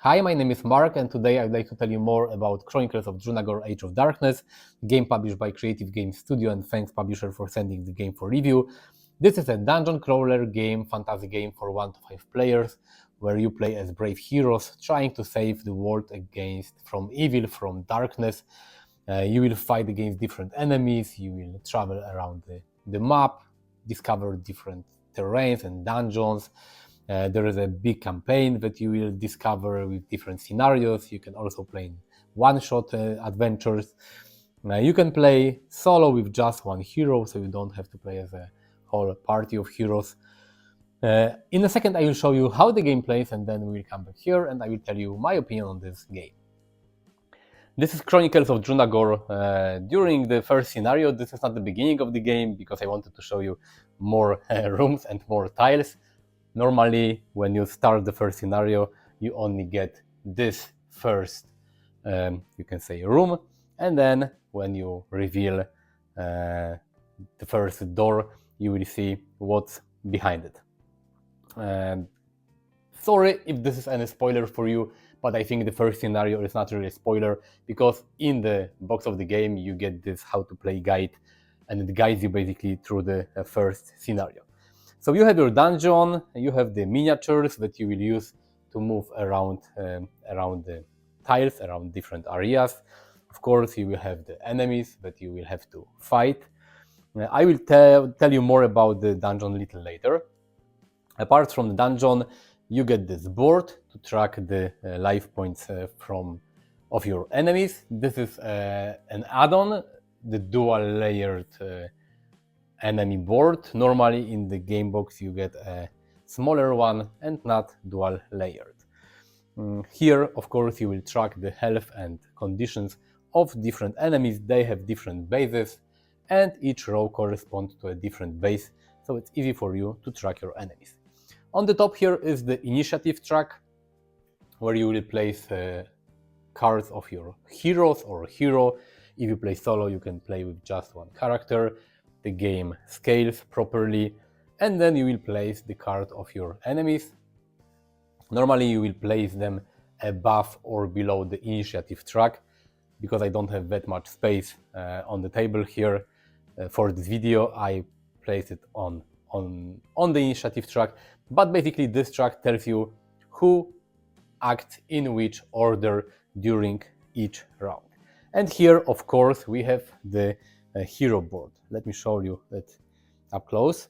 Hi, my name is Mark, and today I'd like to tell you more about Chronicles of Drunagor Age of Darkness, game published by Creative Games Studio, and thanks publisher for sending the game for review. This is a dungeon crawler game, fantasy game for 1 to 5 players, where you play as brave heroes trying to save the world from evil, from darkness. You will fight against different enemies, you will travel around the map, discover different terrains and dungeons. There is a big campaign that you will discover with different scenarios. You can also play one-shot adventures. You can play solo with just one hero, so you don't have to play as a whole party of heroes. In a second I will show you how the game plays, and then we will come back here and I will tell you my opinion on this game. This is Chronicles of Drunagor. During the first scenario, this is not the beginning of the game because I wanted to show you more rooms and more tiles. Normally, when you start the first scenario, you only get this first, you can say, room, and then when you reveal the first door, you will see what's behind it. Sorry if this is any spoiler for you, but I think the first scenario is not really a spoiler, because in the box of the game you get this how to play guide, and it guides you basically through the first scenario. So you have your dungeon, you have the miniatures that you will use to move around the tiles, around different areas. Of course, you will have the enemies that you will have to fight. I will tell you more about the dungeon a little later. Apart from the dungeon, you get this board to track the life points of your enemies. This is an add-on, the dual layered enemy board. Normally in the game box you get a smaller one and not dual layered. Here, of course, you will track the health and conditions of different enemies. They have different bases, and each row corresponds to a different base, so it's easy for you to track your enemies. On the top here is the initiative track, where you will place cards of your heroes or hero. If you play solo, you can play with just one character. The game scales properly, and then you will place the card of your enemies. Normally you will place them above or below the initiative track, because I don't have that much space on the table here. For this video I place it on the initiative track, but basically this track tells you who acts in which order during each round. And here, of course, we have the hero board. Let me show you that up close.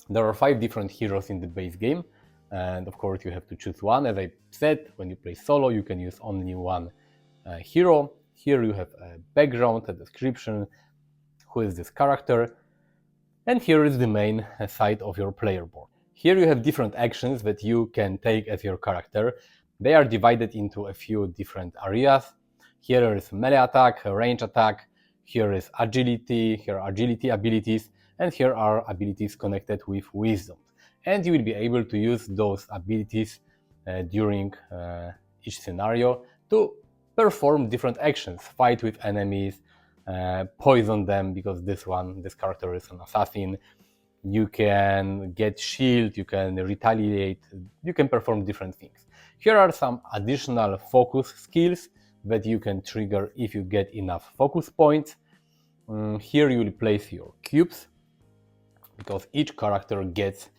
There are 5 different heroes in the base game, and of course you have to choose one. As I said, when you play solo, you can use only one hero. Here you have a background, a description, who is this character, and here is the main side of your player board. Here you have different actions that you can take as your character. They are divided into a few different areas. Here is melee attack, range attack, here is agility, here are agility abilities, and here are abilities connected with wisdom. And you will be able to use those abilities during each scenario to perform different actions, fight with enemies, poison them, because this character is an assassin. You can get shield, you can retaliate, you can perform different things. Here are some additional focus skills that you can trigger if you get enough focus points. Here you will place your cubes, because each character gets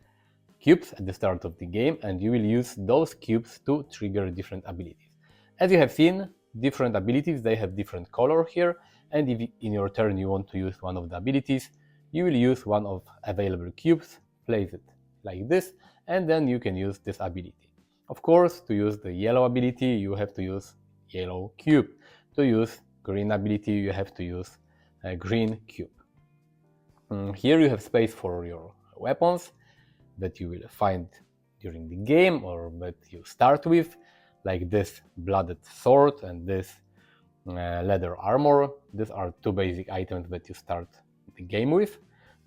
cubes at the start of the game, and you will use those cubes to trigger different abilities. As you have seen, different abilities, they have different color here, and if in your turn you want to use one of the abilities, you will use one of available cubes, place it like this, and then you can use this ability. Of course, to use the yellow ability, you have to use yellow cube. To use green ability, you have to use a green cube. Here you have space for your weapons that you will find during the game or that you start with, like this blooded sword and this leather armor. These are 2 basic items that you start the game with.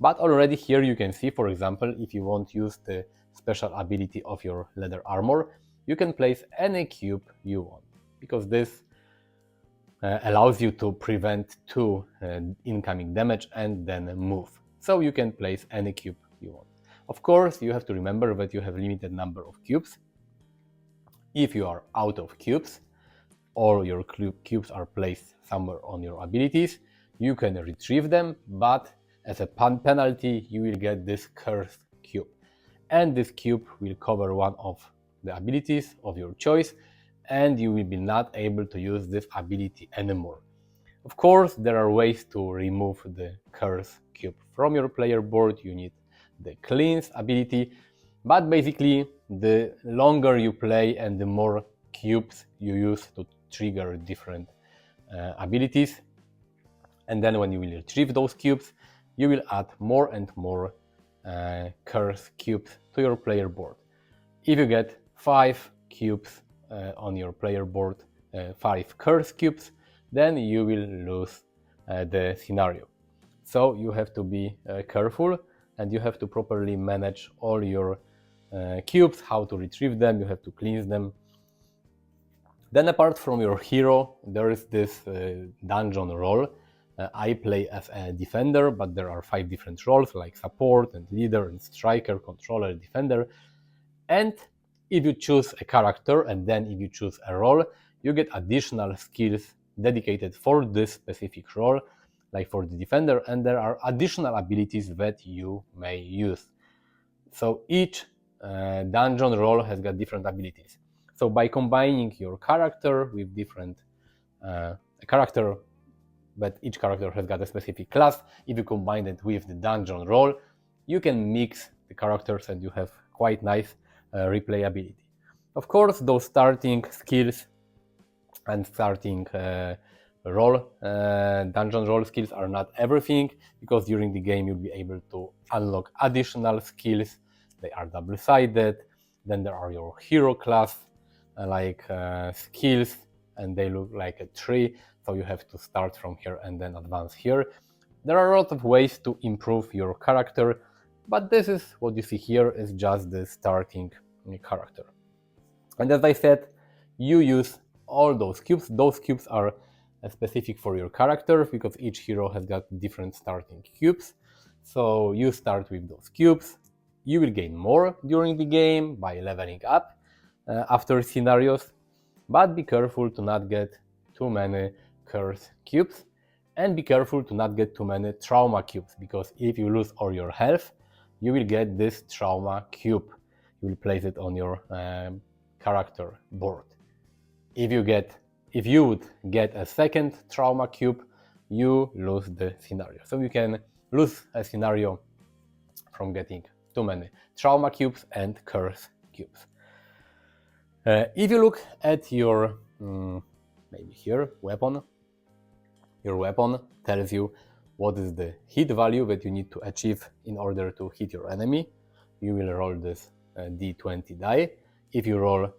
But already here you can see, for example, if you want to use the special ability of your leather armor, you can place any cube you want, because this allows you to prevent 2 incoming damage and then move. So you can place any cube you want. Of course, you have to remember that you have a limited number of cubes. If you are out of cubes, or your cubes are placed somewhere on your abilities, you can retrieve them, but as a penalty you will get this cursed cube. And this cube will cover one of the abilities of your choice, and you will be not able to use this ability anymore. Of course, there are ways to remove the curse cube from your player board. You need the cleanse ability, but basically the longer you play and the more cubes you use to trigger different abilities, and then when you will retrieve those cubes, you will add more and more curse cubes to your player board. If you get 5 cubes on your player board, 5 curse cubes, then you will lose the scenario. So you have to be careful, and you have to properly manage all your cubes, how to retrieve them, you have to cleanse them. Then apart from your hero, there is this dungeon role. I play as a defender, but there are 5 different roles like support and leader and striker, controller, defender. And if you choose a character and then if you choose a role, you get additional skills dedicated for this specific role, like for the defender, and there are additional abilities that you may use. So each dungeon role has got different abilities. So by combining your character with different character, but each character has got a specific class, if you combine it with the dungeon role, you can mix the characters and you have quite nice replayability. Of course, those starting skills and starting dungeon role skills are not everything, because during the game you'll be able to unlock additional skills. They are double-sided. Then there are your hero class skills, and they look like a tree, so you have to start from here and then advance here. There are a lot of ways to improve your character, but this is what you see here is just the starting character. And as I said, you use all those cubes. Those cubes are specific for your character because each hero has got different starting cubes. So you start with those cubes. You will gain more during the game by leveling up after scenarios, but be careful to not get too many curse cubes, and be careful to not get too many trauma cubes, because if you lose all your health, you will get this trauma cube. You will place it on your character board. If you would get a second trauma cube, you lose the scenario. So you can lose a scenario from getting too many trauma cubes and curse cubes. If you look at your maybe here weapon, your weapon tells you what is the hit value that you need to achieve in order to hit your enemy. You will roll this d20 die. If you roll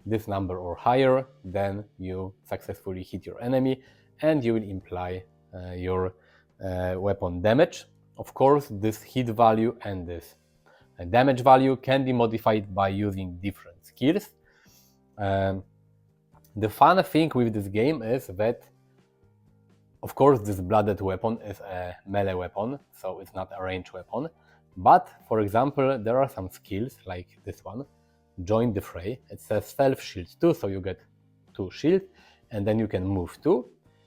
this number or higher, then you successfully hit your enemy, and you will imply your weapon damage. Of course, this hit value and this damage value can be modified by using different skills. The fun thing with this game is that, of course, this blooded weapon is a melee weapon, so it's not a ranged weapon. But, for example, there are some skills, like this one, Join the Fray. It says self-shield 2, so you get 2 shield, and then you can move 2,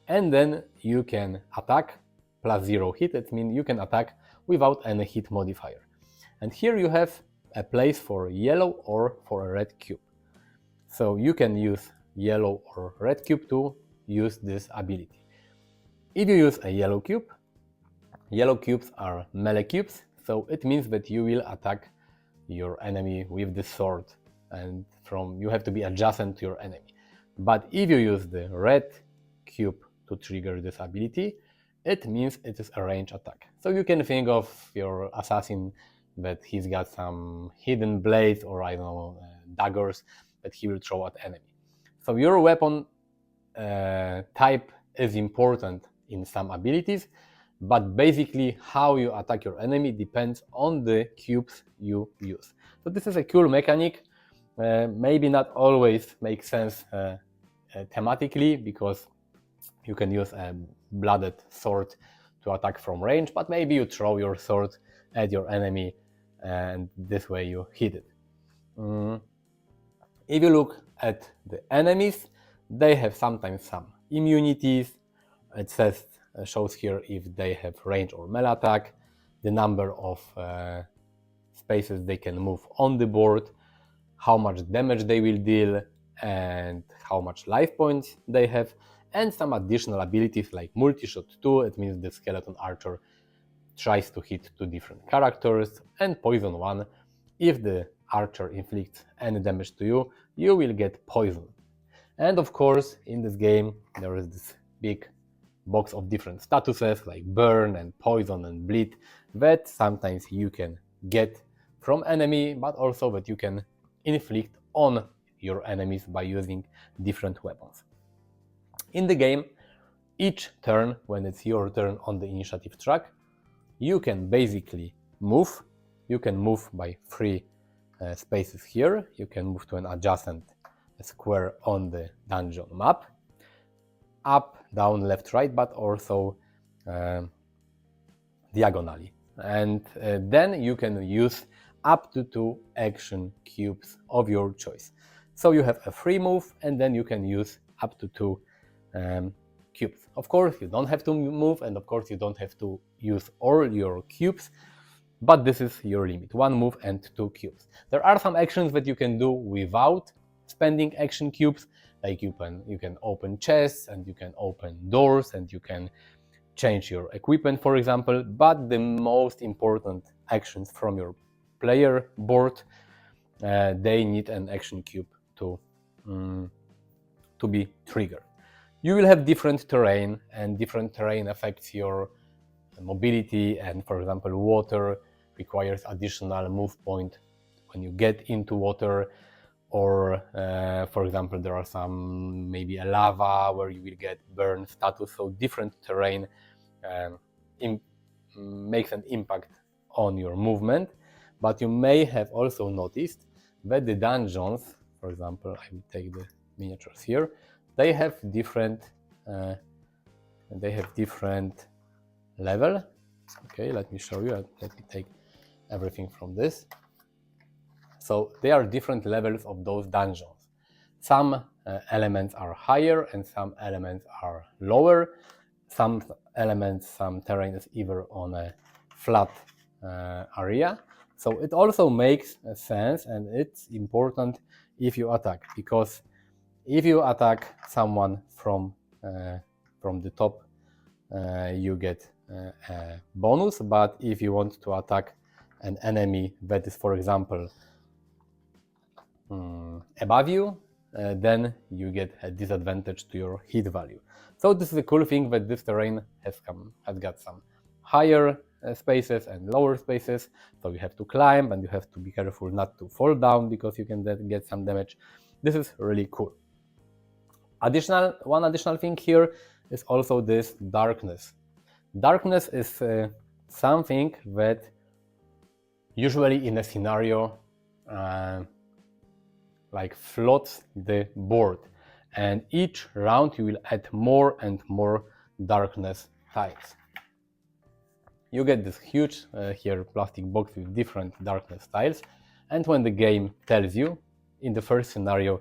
and then you can attack plus 0 hit. That means you can attack without any hit modifier. And here you have a place for yellow or for a red cube. So you can use yellow or red cube to use this ability. If you use a yellow cubes are melee cubes, so it means that you will attack your enemy with the sword, and you have to be adjacent to your enemy. But if you use the red cube to trigger this ability, it means it is a range attack. So you can think of your assassin that he's got some hidden blades or I don't know, daggers that he will throw at enemy. So your weapon type is important in some abilities, but basically how you attack your enemy depends on the cubes you use. So this is a cool mechanic, maybe not always makes sense thematically, because you can use a blooded sword to attack from range, but maybe you throw your sword at your enemy and this way you hit it. If you look at the enemies, they have sometimes some immunities. It shows here if they have range or melee attack, the number of spaces they can move on the board, how much damage they will deal, and how much life points they have, and some additional abilities like multi-shot 2. It means the skeleton archer tries to hit 2 different characters, and poison 1. If the archer inflicts any damage to you, you will get poisoned. And of course, in this game, there is this big box of different statuses like burn and poison and bleed that sometimes you can get from enemy, but also that you can inflict on your enemies by using different weapons. In the game, each turn, when it's your turn on the initiative track, you can basically move. You can move by 3 spaces here. You can move to an adjacent square on the dungeon map, up, down, left, right, but also diagonally. And then you can use up to 2 action cubes of your choice. So you have a free move, and then you can use up to 2 cubes. Of course, you don't have to move, and of course, you don't have to use all your cubes, but this is your limit: 1 move and 2 cubes. There are some actions that you can do without spending action cubes, like you can open chests, and you can open doors, and you can change your equipment, for example, but the most important actions from your player board, they need an action cube to be triggered. You will have different terrain, and different terrain affects your mobility, and for example, water requires additional move point when you get into water, or for example, there are some, maybe a lava where you will get burn status. So different terrain makes an impact on your movement, but you may have also noticed that the dungeons, for example, I will take the miniatures here, they have different level. Okay, let me show you. Let me take everything from this. So there are different levels of those dungeons. Some elements are higher and some elements are lower. Some elements, some terrain is either on a flat area. So it also makes sense, and it's important if you attack, because if you attack someone from the top, you get a bonus, but if you want to attack an enemy that is, for example, above you, then you get a disadvantage to your hit value. So this is a cool thing, that this terrain has got some higher spaces and lower spaces, so you have to climb, and you have to be careful not to fall down, because you can then get some damage. This is really cool. One additional thing here is also this darkness. Darkness is something that usually in a scenario like floods the board, and each round you will add more and more darkness tiles. You get this huge here plastic box with different darkness tiles, and when the game tells you, in the first scenario,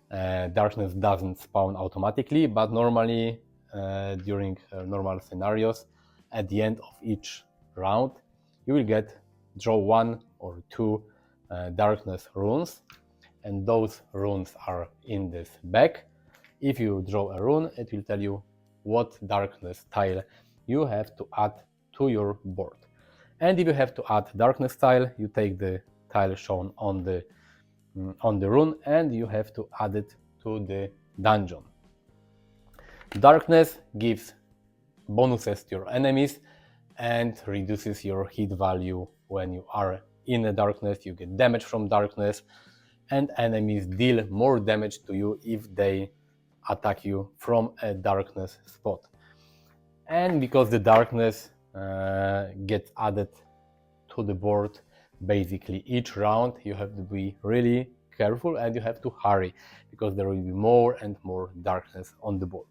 darkness doesn't spawn automatically, but normally during normal scenarios, at the end of each round, you will draw 1 or 2 darkness runes, and those runes are in this bag. If you draw a rune, it will tell you what darkness tile you have to add to your board. And if you have to add darkness tile, you take the tile shown on the rune, and you have to add it to the dungeon. Darkness gives bonuses to your enemies and reduces your hit value when you are in the darkness. You get damage from darkness, and enemies deal more damage to you if they attack you from a darkness spot. And because the darkness gets added to the board basically each round, you have to be really careful, and you have to hurry, because there will be more and more darkness on the board.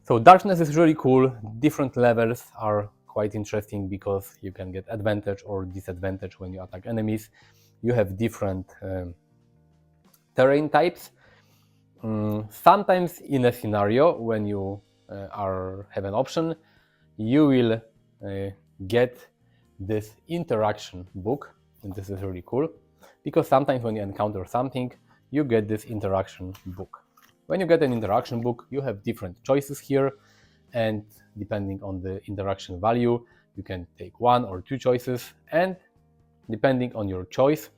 So darkness is really cool. Different levels are quite interesting, because you can get advantage or disadvantage when you attack enemies. You have different terrain types. Sometimes in a scenario when you have an option, you will get this interaction book, and this is really cool because sometimes when you encounter something, you get this interaction book. When you get an interaction book, you have different choices here, and depending on the interaction value, you can take 1 or 2 choices, and depending on your choice,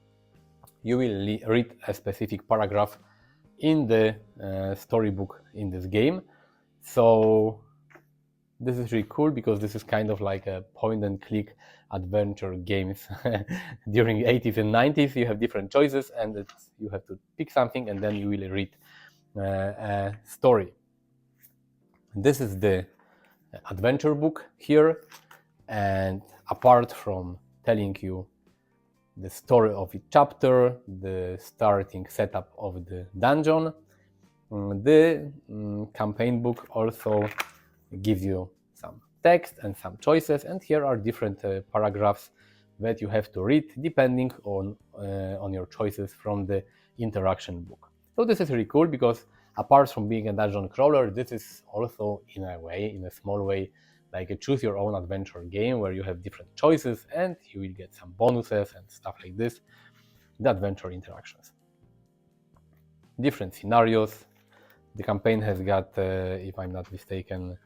you will read a specific paragraph in the storybook in this game. So this is really cool because this is kind of like a point and click adventure games. During the 80s and 90s, you have different choices, and you have to pick something, and then you will read a story. This is the adventure book here, and apart from telling you the story of each chapter, the starting setup of the dungeon, the campaign book also gives you some text and some choices, and here are different paragraphs that you have to read depending on your choices from the interaction book. So this is really cool because apart from being a dungeon crawler, this is also in a small way, like a choose your own adventure game where you have different choices and you will get some bonuses and stuff like this, the adventure interactions. Different scenarios. The campaign has got, if I'm not mistaken,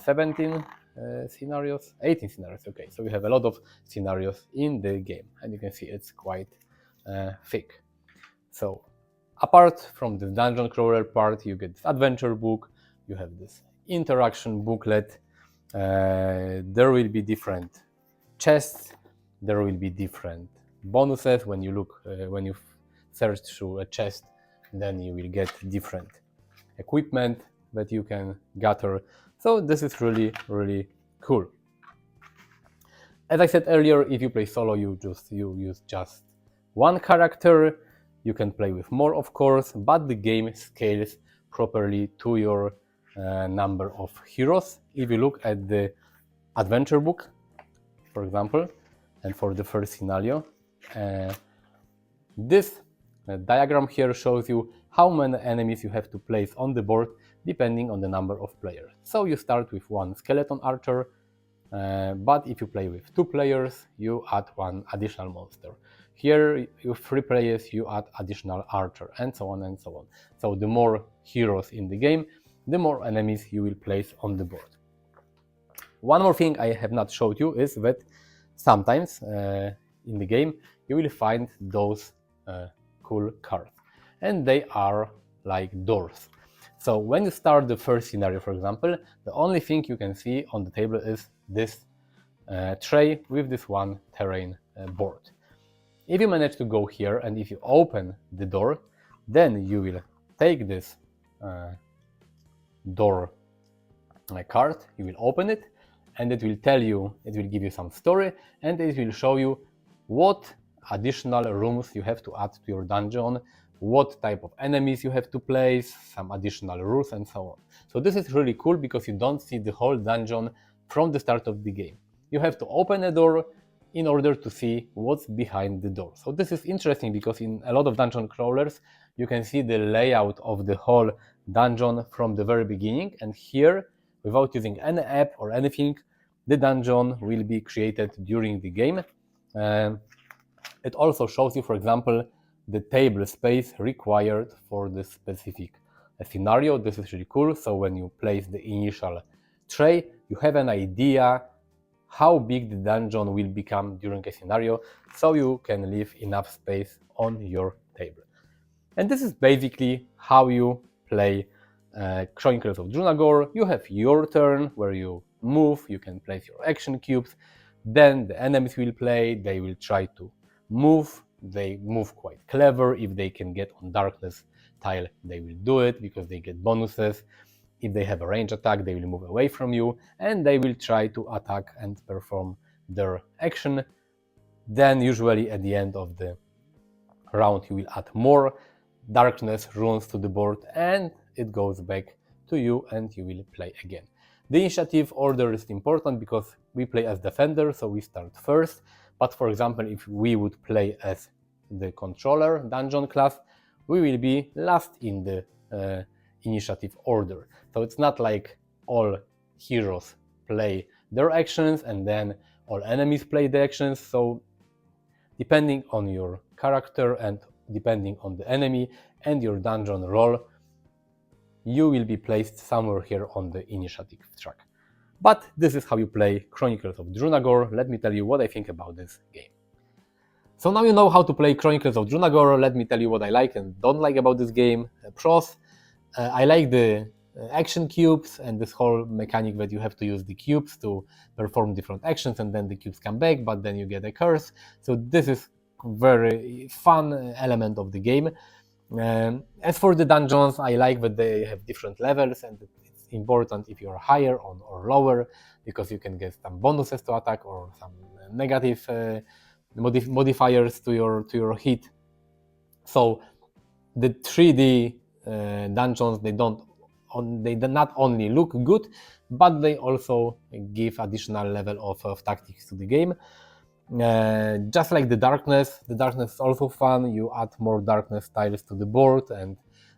17 scenarios, 18 scenarios. Okay, so we have a lot of scenarios in the game, and you can see it's quite thick. So apart from the dungeon crawler part, you get this adventure book, you have this interaction booklet, there will be different chests, there will be different bonuses. When you look, when you search through a chest, then you will get different equipment that you can gather. So this is really, really cool. As I said earlier, if you play solo, you use just one character. You can play with more, of course, but the game scales properly to your number of heroes. If you look at the adventure book, for example, and for the first scenario, this diagram here shows you how many enemies you have to place on the board depending on the number of players. So you start with 1 skeleton archer, but if you play with 2 players, you add 1 additional monster. Here, with 3 players, you add additional archer, and so on and so on. So the more heroes in the game, the more enemies you will place on the board. One more thing I have not showed you is that sometimes in the game you will find those cool cards, and they are like doors. So when you start the first scenario, for example, the only thing you can see on the table is this tray with this 1 terrain board. If you manage to go here and if you open the door, then you will take this door card, you will open it, and it will tell you, it will give you some story, and it will show you what additional rooms you have to add to your dungeon, what type of enemies you have to place, some additional rules, and so on. So this is really cool because you don't see the whole dungeon from the start of the game. You have to open a door in order to see what's behind the door. So this is interesting because in a lot of dungeon crawlers, you can see the layout of the whole dungeon from the very beginning, and here, without using any app or anything, the dungeon will be created during the game. It also shows you, for example, the table space required for this specific scenario. This is really cool. So when you place the initial tray, you have an idea how big the dungeon will become during a scenario, so you can leave enough space on your table. And this is basically how you play Chronicles of Drunagor. You have your turn where you move, you can place your action cubes, then the enemies will play, they will try to move, they move quite clever. If they can get on darkness tile, they will do it because they get bonuses. If they have a range attack, they will move away from you, and they will try to attack and perform their action. Then usually at the end of the round you will add more darkness runes to the board, and it goes back to you and you will play again. The initiative order is important because we play as defender, so we start first. But for example, if we would play as the controller dungeon class, we will be last in the initiative order. So it's not like all heroes play their actions and then all enemies play the actions. So depending on your character and depending on the enemy and your dungeon role, you will be placed somewhere here on the initiative track. But this is how you play Chronicles of Drunagor. Let me tell you what I think about this game. So now you know how to play Chronicles of Drunagor. Let me tell you what I like and don't like about this game. Pros, I like the action cubes and this whole mechanic that you have to use the cubes to perform different actions and then the cubes come back, but then you get a curse. So this is very fun element of the game. As for the dungeons, I like that they have different levels, and it's important if you're higher or lower, because you can get some bonuses to attack or some negative modifiers to your hit. So the 3D dungeons, they not only look good, but they also give additional level of tactics to the game. Just like the darkness is also fun. You add more darkness tiles to the board, and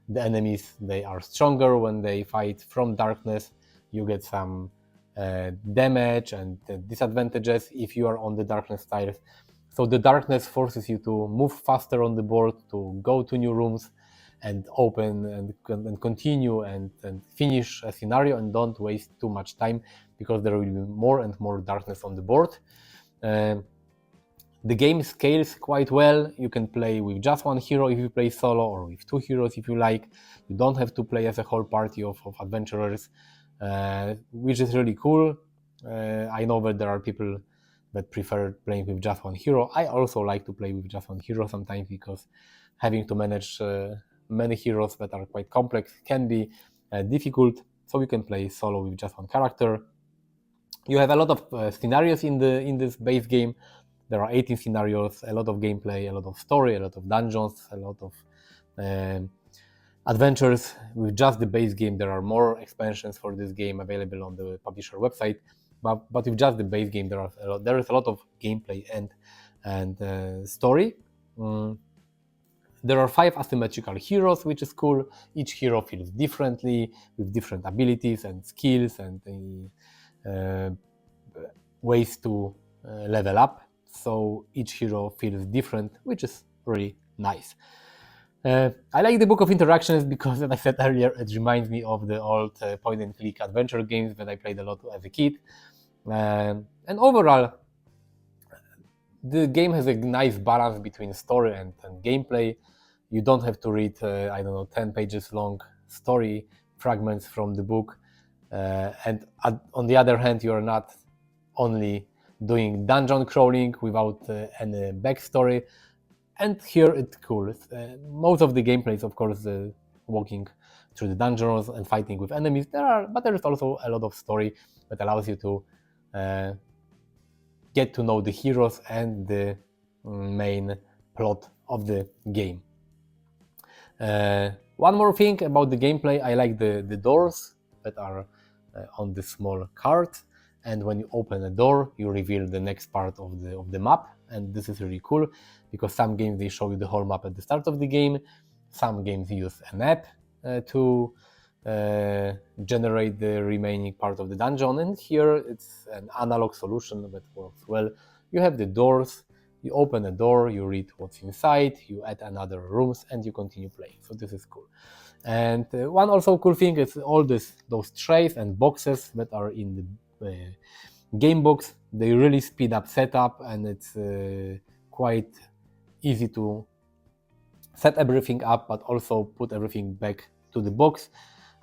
the enemies, they are stronger when they fight from darkness. You get some damage and disadvantages if you are on the darkness tiles. So the darkness forces you to move faster on the board, to go to new rooms and open and continue and finish a scenario, and don't waste too much time because there will be more and more darkness on the board. The game scales quite well. You can play with just one hero if you play solo, or with two heroes if you like. You don't have to play as a whole party of adventurers, which is really cool. I know that there are people that prefer playing with just one hero. I also like to play with just one hero sometimes, because having to manage many heroes that are quite complex can be difficult. So you can play solo with just one character. You have a lot of scenarios in this base game. There are 18 scenarios, a lot of gameplay, a lot of story, a lot of dungeons, a lot of adventures. With just the base game, there are more expansions for this game available on the publisher website. But with just the base game, there is a lot of gameplay and story. There are 5 asymmetrical heroes, which is cool. Each hero feels differently, with different abilities and skills and ways to level up. So each hero feels different, which is really nice. I like the Book of Interactions because, as I said earlier, it reminds me of the old point-and-click adventure games that I played a lot as a kid. And overall, the game has a nice balance between story and gameplay. You don't have to read, 10 pages long story fragments from the book. And on the other hand, you are not only doing dungeon crawling without any backstory. And here it's cool. Most of the gameplay is, of course, walking through the dungeons and fighting with enemies. But there is also a lot of story that allows you to get to know the heroes and the main plot of the game. One more thing about the gameplay, I like the doors that are on the small card. And when you open a door, you reveal the next part of the map, and this is really cool because some games, they show you the whole map at the start of the game. Some games use an app to generate the remaining part of the dungeon, and here it's an analog solution that works well. You have the doors, you open a door, you read what's inside, you add another rooms, and you continue playing. So this is cool. And one also cool thing is all those trays and boxes that are in the game box. They really speed up setup, and it's quite easy to set everything up, but also put everything back to the box.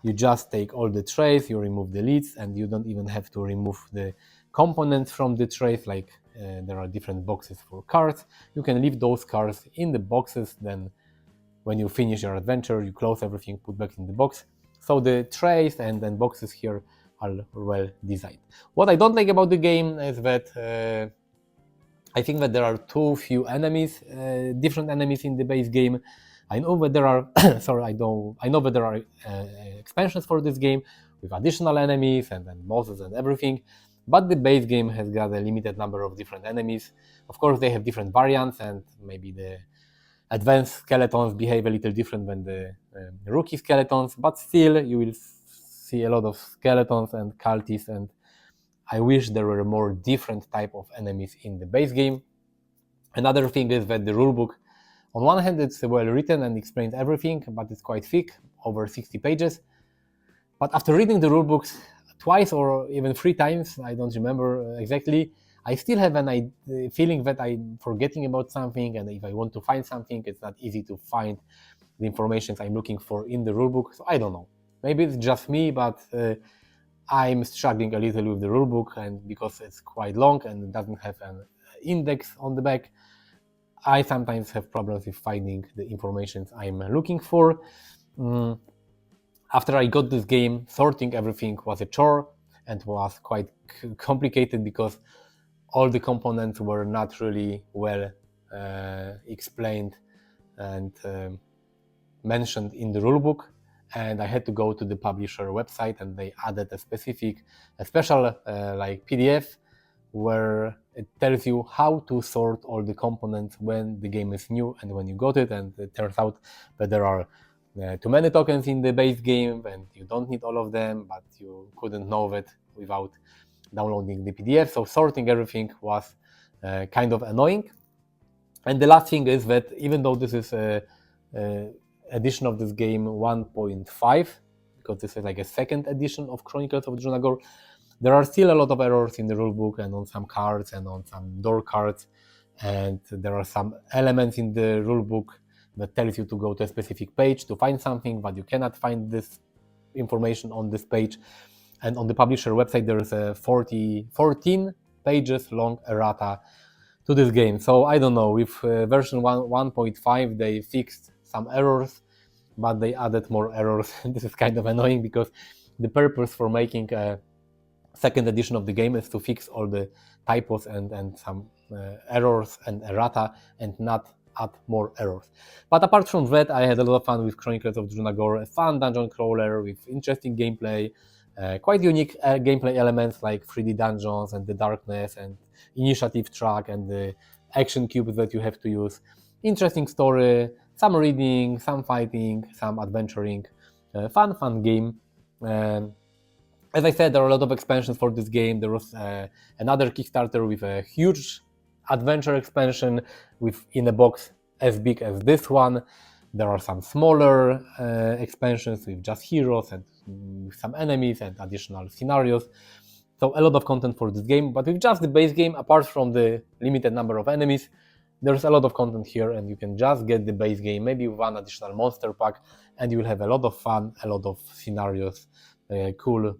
You just take all the trays, you remove the lids, and you don't even have to remove the components from the trays, like there are different boxes for cards. You can leave those cards in the boxes, then when you finish your adventure, you close everything, put back in the box. So the trays and boxes here are well designed. What I don't like about the game is that I think that there are too few enemies, different enemies in the base game. I know that there are I know that there are expansions for this game with additional enemies and bosses and everything, but the base game has got a limited number of different enemies. Of course, they have different variants, and maybe the advanced skeletons behave a little different than the rookie skeletons, but still you will see a lot of skeletons and cultists, and I wish there were more different type of enemies in the base game. Another thing is that the rulebook, on one hand, it's well written and explains everything, but it's quite thick, over 60 pages. But after reading the rulebooks twice or even 3 times, I don't remember exactly, I still have a feeling that I'm forgetting about something, and if I want to find something, it's not easy to find the information I'm looking for in the rulebook. So I don't know. Maybe it's just me, but I'm struggling a little with the rulebook, and because it's quite long and it doesn't have an index on the back, I sometimes have problems with finding the information I'm looking for. After I got this game, sorting everything was a chore and was quite complicated because all the components were not really well explained and mentioned in the rulebook, and I had to go to the publisher website, and they added a special like PDF where it tells you how to sort all the components when the game is new and when you got it. And it turns out that there are too many tokens in the base game and you don't need all of them, but you couldn't know that without downloading the PDF. So sorting everything was kind of annoying. And the last thing is that even though this is a edition of this game 1.5, because this is like a second edition of Chronicles of Drunagor, there are still a lot of errors in the rulebook and on some cards and on some door cards, and there are some elements in the rulebook that tells you to go to a specific page to find something, but you cannot find this information on this page. And on the publisher website there is a 14 pages long errata to this game. So I don't know, with version 1.5 they fixed some errors, but they added more errors. This is kind of annoying because the purpose for making a second edition of the game is to fix all the typos and some errors and errata and not add more errors. But apart from that, I had a lot of fun with Chronicles of Drunagor, a fun dungeon crawler with interesting gameplay, quite unique gameplay elements like 3D dungeons and the darkness and initiative track and the action cubes that you have to use. Interesting story, some reading, some fighting, some adventuring, fun game. As I said, there are a lot of expansions for this game. There was another Kickstarter with a huge adventure expansion in a box as big as this one. There are some smaller expansions with just heroes and some enemies and additional scenarios. So a lot of content for this game, but with just the base game, apart from the limited number of enemies, there's a lot of content here, and you can just get the base game, maybe one additional monster pack, and you will have a lot of fun, a lot of scenarios, cool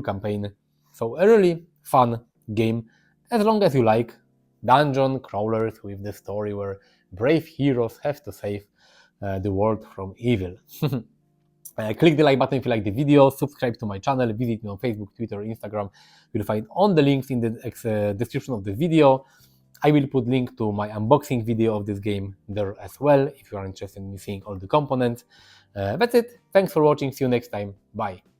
campaign. So a really fun game, as long as you like dungeon crawlers with the story where brave heroes have to save the world from evil. Click the like button if you like the video, subscribe to my channel, visit me on Facebook, Twitter, Instagram. You'll find all the links in the description of the video. I will put link to my unboxing video of this game there as well if you are interested in seeing all the components. That's it. Thanks for watching. See you next time. Bye.